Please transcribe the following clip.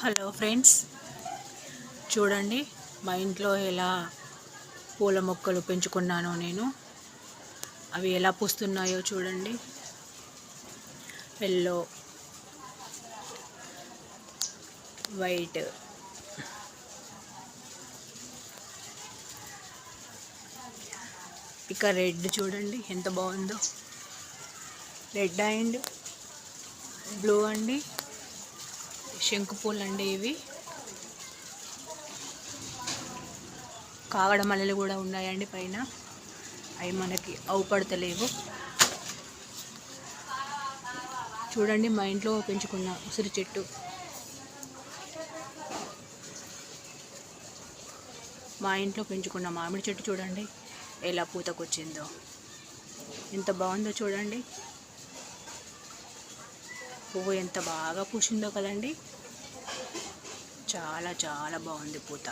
Hello friends, చూడండి మా ఇంట్లో ఎలా పూల మొక్కలు పెంచుకున్నానో నేను. అవి ఎలా పూస్తున్నాయో చూడండి. ఎల్లో, వైట్, ఇక రెడ్ చూడండి ఎంత బాగుందో. రెడ్ అండ్ బ్లూ అండి, శంకు పూలు అండి ఇవి. కాగడ మల్లెలు కూడా ఉన్నాయండి పైన, అవి మనకి అవుపడతలేవు. చూడండి మా ఇంట్లో పెంచుకున్న ఉసిరి చెట్టు. మా ఇంట్లో పెంచుకున్న మామిడి చెట్టు చూడండి ఎలా పూతకొచ్చిందో, ఎంత బాగుందో చూడండి. పువ్వు ఎంత బాగా పూసిందో కదండి. చాలా చాలా బాగుంది పూత.